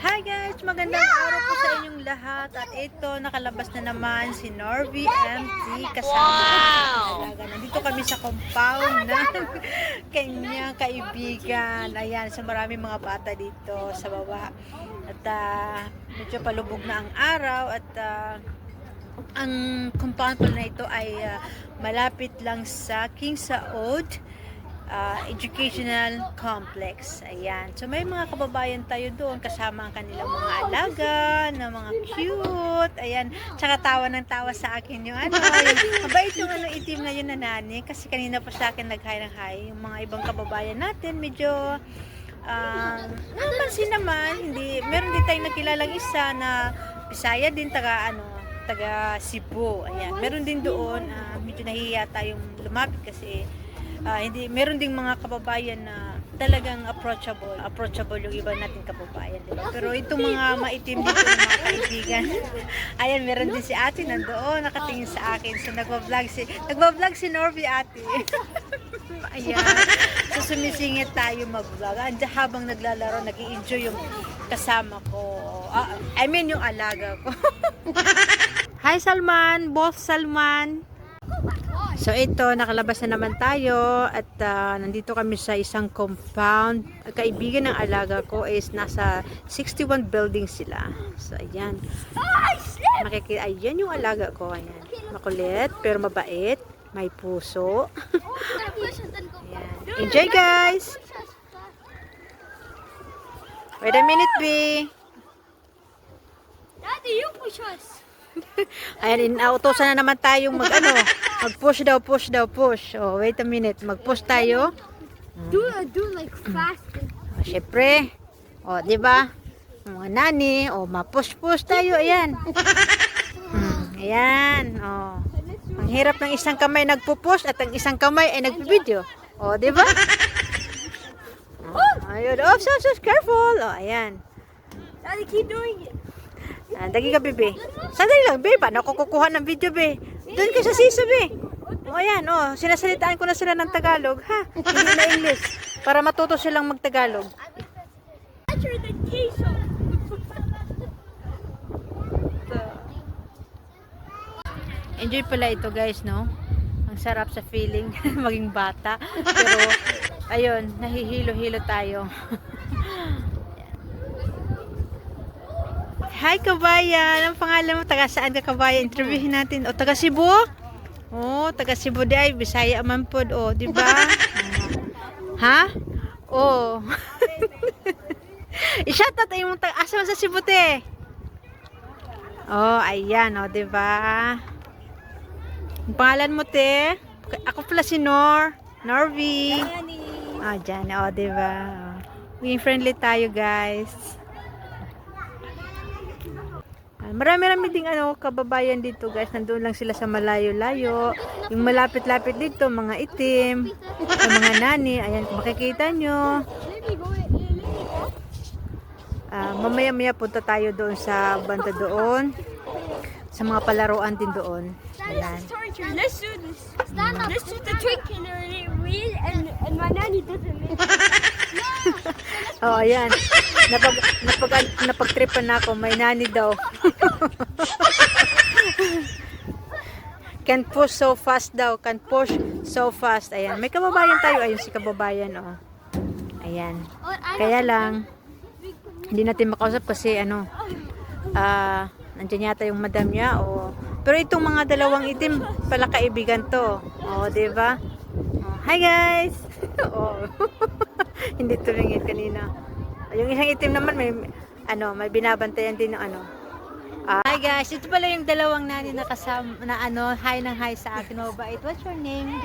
Hi guys! Magandang araw po sa inyong lahat. At ito, nakalabas na naman si Norvy MT kasama ng nandito kami sa compound ng kanyang kaibigan. Ayan, sa maraming mga bata dito sa baba. At medyo palubog na ang araw at ang compound po na ito ay malapit lang sa King Saud Educational Complex. Ayan. So may mga kababayan tayo doon kasama ang kanilang mga alaga na mga cute. Ayan. Tsaka tawa ng tawa sa akin yung mabait yung itim na yun na nani. Kasi kanina pa sa akin nag-hi ng hi. Yung mga ibang kababayan natin medyo napansin naman. Hindi, meron din tayong nakilalang isa na Bisaya din, taga Cebu. Ayan. Meron din doon, medyo nahihiya tayong lumapit kasi hindi, meron ding mga kababayan na talagang approachable yung iba nating kababayan, diba? Pero itong mga maitim dito ng mga kaibigan, ayan, meron din si ate nandoon, nakatingin sa akin. So nagbablog si Norvy ate. Ayan. So sumisingit tayo mag-vlog. Andiyan habang naglalaro, nag-i-enjoy yung kasama ko. I mean yung alaga ko. Hi Salman, both Salman. So ito, nakalabas na naman tayo at nandito kami sa isang compound. Kaibigan ng alaga ko is nasa 61 buildings sila. So ayan. Makikita, ayan yung alaga ko. Ayan. Makulit, pero mabait. May puso. Ayan. Enjoy guys! Wait a minute, B. Daddy, you push us. Ayan, inautosan na naman tayong mag-push daw. Oh, wait a minute. Mag-push tayo. Do like fast. Syempre. Oh, di ba? Mga nani, ma-push tayo. Ayan. Ayan. Oh. Ang hirap ng isang kamay nagpo-push at ang isang kamay ay nagpi-video. Oh, di ba? Ayun. Oh, so careful. Oh, ayan. Daddy, keep doing it. Dagi ka, bebe. Sandali lang, bebe. Paano ako kukuha ng video, be? Doon ka sa siso, be. O, ayan, sinasalitaan ko na sila ng Tagalog, ha? Hindi na English. Para matuto silang mag-Tagalog. Enjoy pala ito, guys, no? Ang sarap sa feeling, maging bata. Pero, ayun, nahihilo-hilo tayo. Hi kabayan, ang pangalan mo, taga saan ka kabayan? Interviewin natin. O taga Cebu? Oh, taga Cebu di ay Bisaya man pod, di ba? Ha? Oh. I-shout out ay mo asa man sa Cebu te. Oh, ayan, di ba? Ang pangalan mo te? Ako pala si Norvy. Diyan, di ba? Maging friendly tayo, guys. Marami-rami ding kababayan dito, guys. Nandoon lang sila sa malayo-layo. Yung malapit-lapit dito, mga itim, yung mga nani. Ayan, kung makikita nyo. Mamaya-maya punta tayo doon sa banda doon. Sa mga palaruan din doon. Ayan. Let's do this. Let's do the trick and wheel and my nanny doesn't make it. Oh, ayan. Napagtripan na ako. May nani daw. Can push so fast daw. Can push so fast. Ayan. May kababayan tayo. Ayun si kababayan. Oh. Ayan. Kaya lang, hindi natin makausap kasi nandiyan yata yung madam niya. Pero itong mga dalawang itim pala kaibigan to. Diba? Hi guys! Hindi tumingin kanina. Yung isang itim naman may binabantayan din ng Hi guys, ito pala yung dalawang nani na kasama na hi ng hi sa akin. Mabait. What's your name?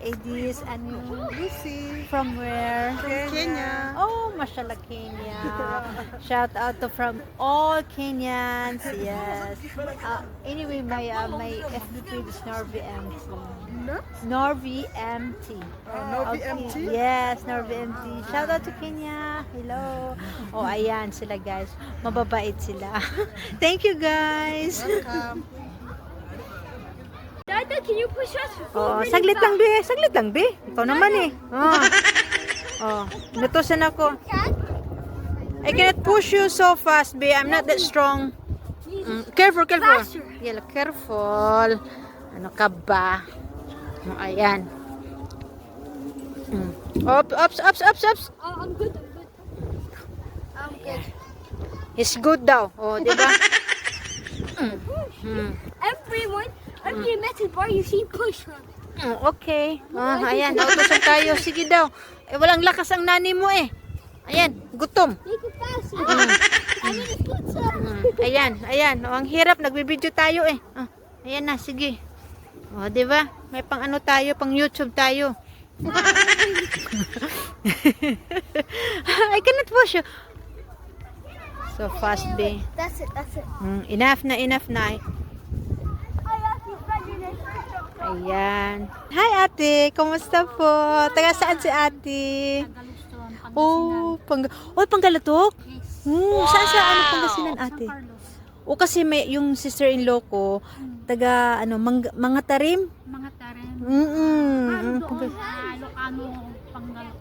Edis and Lucy. From where? From Kenya. Oh, mashallah, Kenya. Shout out to from all Kenyans. Yes. Anyway, my FB page is Norvy MT. Norvy MT. Norvy MT? Yes, Norvy MT. Shout out to Kenya. Hello. Ayan sila, guys. Mababait sila. Thank you, guys. Welcome. Dada, can you push us? Saglit lang, be. Ikaw naman eh. Inutusan ako. I cannot push you so fast, babe. I'm not that strong. Careful, careful. Faster. Yeah, careful. Ano ka ba? Ayan. Ups. Oh, I'm good. I'm good. It's good daw. Oh, di ba? Every metal bar you see, push on. Okay. Ayan, nautosan tayo. Sige daw. Walang lakas ang nani mo eh. Ayan, gutom. Make it faster. I need a pizza. Ayan. Ang hirap. Nagbibideo tayo eh. Ayan na, sige. Di ba? May pang ano tayo, pang YouTube tayo. I cannot push you. So fast, babe. That's it. Enough na. I have to study this. Ayan. Hi, ate. Kumusta po? Taga saan si ate? Panggalatok? Saan sa Pangasinan, ate? Kasi may yung sister-in-law ko, taga mga tarim. Ilocano, Pangal.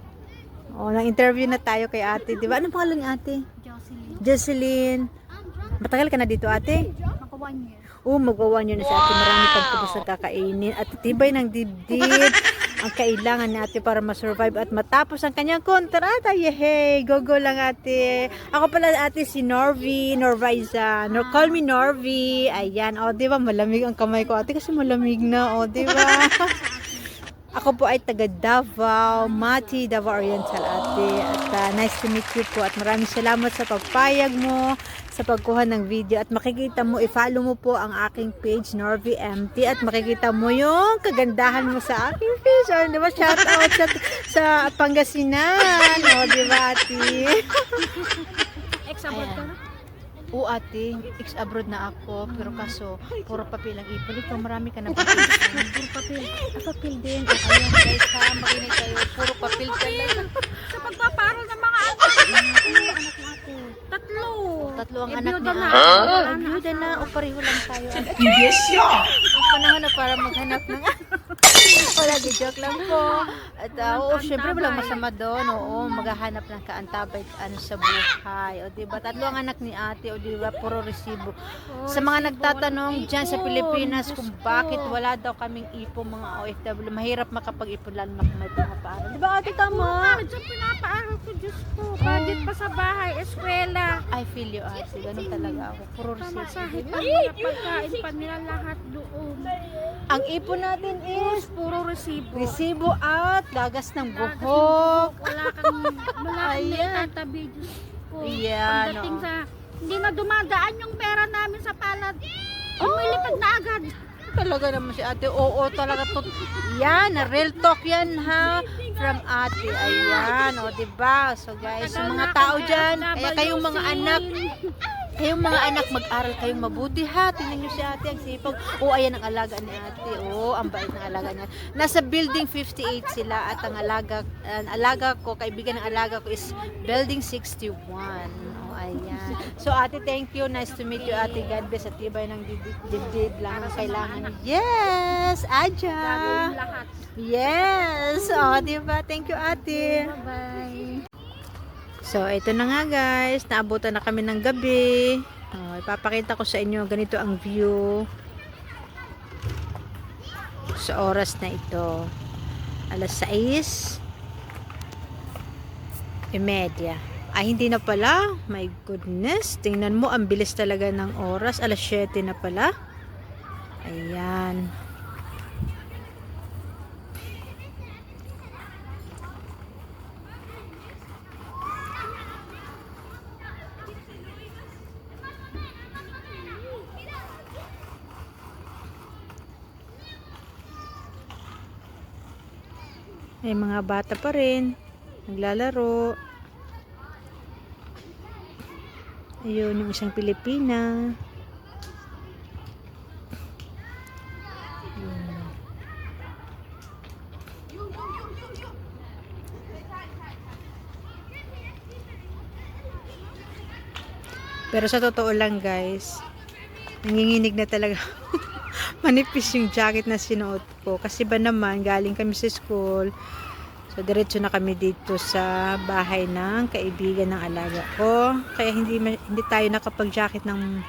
Nang-interview na tayo kay ate, di ba? Anong pangalan ni ate? Jocelyn. Matagal ka na dito, ate? Maka 1 year. Magwa 1 year na si ate. Marami pang kubos na kakainin. At tibay ng dibdib ang kailangan ni ate para ma-survive at matapos ang kanyang kontrata. Yehey! Go lang, ate. Ako pala, ate, si Norviza. Call me Norvi. Ayan. Di ba? Malamig ang kamay ko, ate, kasi malamig na. Di ba? Ako po ay taga Davao, Mati, Davao Oriental, ate. At nice to meet you po. At maraming salamat sa pagpayag mo, sa pagkuha ng video. At makikita mo, i-follow mo po ang aking page, Norvi MT. At makikita mo yung kagandahan mo sa aking page. Di ba? Shout out sa Pangasinan. Di ba, ate? Ex-abroad ka na? Ate, ex-abroad na ako, pero kaso, puro papel ang ipon. Ikaw, marami ka na papel. Puro papel. Papel din. Ayan, guys, makinig kayo. Puro papel talaga. Sa pagpaparal ng mga anak. Anak mo, ate. Tatlo ang anak niya. Byuda na. O pareho lang tayo. Ang panahon na para maghanap ng wala, joke lang po. At syempre walang masama doon. Maghahanap ng kaantabay sa buhay. Diba? Tatlo ang anak ni ate. Diba? Puro resibo. Sa mga nagtatanong dyan sa Pilipinas kung bakit wala daw kaming ipon mga OFW, mahirap makapag-ipon lalo na kung may pumapaaral. Diba, ate, tama? Diyan pinapaaral ko, Diyos ko. Budget pa sa bahay, eskwela. I feel you, ate. Ganun talaga ako. Puro resibo. Pamasahe pa, mga pagkain pa nila lahat doon. Ang ipon natin is Puro resibo. resibo at gagas ng buhok. Wala kang naitatabi, Diyos ko. Yan, Pagdating sa, hindi na dumadaan yung pera namin sa palad. Lumilipad na agad. Talaga naman si ate. Oo, talaga to. Yan, real talk yan ha. From ate. Ayan, diba? So guys, sa mga tao dyan, kaya kayong mga anak, mag-aral kayong mabuti ha. Tingnan nyo si ate, ang sipag. Ayan ang alaga ni ate. Ang bait ng alaga niya. Nasa building 58 sila at ang alaga ko, kaibigan ng alaga ko is building 61. Ayan. So ate, thank you. Nice to meet you, ate. God bless. At tibay ng dibdib lang ang kailangan. Yes! Aja! Gagawin lahat. Yes! Diba? Thank you, ate. Bye-bye. So, ito na nga guys. Naabutan na kami ng gabi. Ipapakita ko sa inyo. Ganito ang view. Sa oras na ito. 6:30. Ay, hindi na pala. My goodness. Tingnan mo, ang bilis talaga ng oras. 7:00 na pala. Ayan. May mga bata pa rin. Naglalaro. Ayun, yung isang Pilipina. Ayun. Pero sa totoo lang guys, nanginginig na talaga. Manipis yung jacket na sinuot ko. Kasi ba naman, galing kami sa school. So, diretso na kami dito sa bahay ng kaibigan ng alaga ko. Kaya hindi tayo nakapag-jacket ng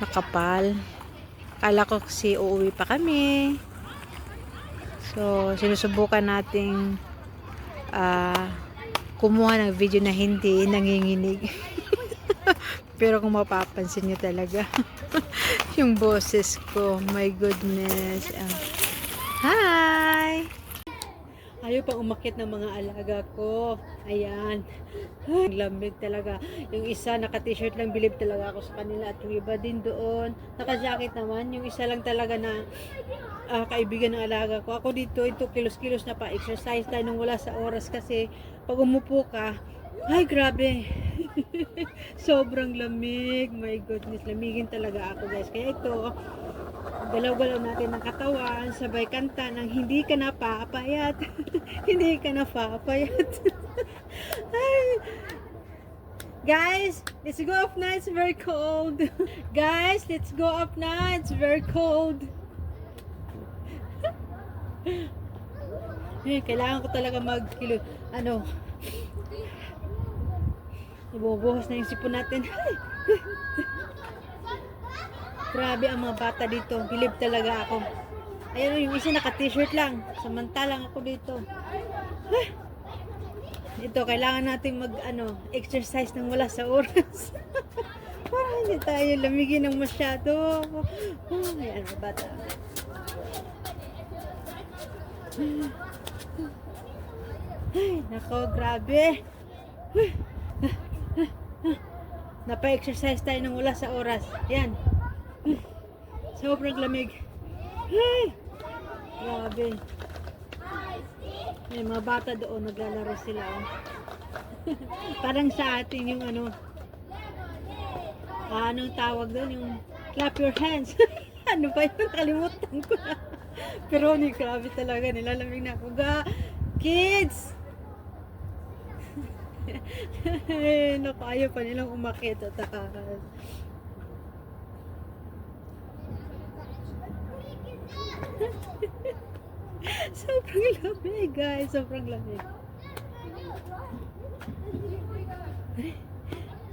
makapal. Kala ko kasi uuwi pa kami. So, sinusubukan nating kumuha ng video na hindi nanginginig. Pero kung mapapansin nyo talaga, yung boses ko, my goodness. Hi! Ayaw pang umakyat ng mga alaga ko. Ayan. Ay, lamig talaga. Yung isa, naka-t-shirt lang, bilib talaga ako sa kanila. At yung iba din doon, naka-jacket naman. Yung isa lang talaga na kaibigan ng alaga ko. Ako dito, ito kilos-kilos na pa-exercise tayo nung wala sa oras kasi pag umupo ka, ay grabe. Sobrang lamig. My goodness, lamigin talaga ako guys. Kaya ito, galaw-galaw natin ng katawan, sabay kanta ng hindi ka na papayat. Hindi ka na papayat. Ay. Guys, let's go up na. It's very cold. Guys, let's go up na. It's very cold. Kailangan ko talaga nabubuhos na yung sipon natin. Grabe ang mga bata dito. Bilib talaga ako. Ayun, yung isa naka-t-shirt lang. Samantalang ako dito. Ito, kailangan natin exercise nang wala sa oras. Para hindi tayo lamigin ng masyado. Ayan, mga bata. Ay, nako, grabe. Napa-exercise tayo nang wala sa oras. Yan. Sobrang lamig. Ay, grabe. May mga bata doon, naglalaro sila. Parang sa atin yung anong tawag doon? Yung clap your hands. Ano ba yun? Kalimutan ko na. Pero grabe talaga. Nilalamig na ako. Kids! Naku, ayaw pa nilang umakit at takas. Sobrang lamig guys, sobrang lamig.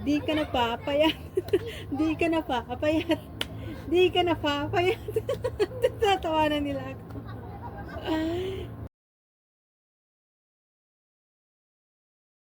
Di ka na papayat. Di ka na papayat. Di ka na papayat. Tatawanan nila ako.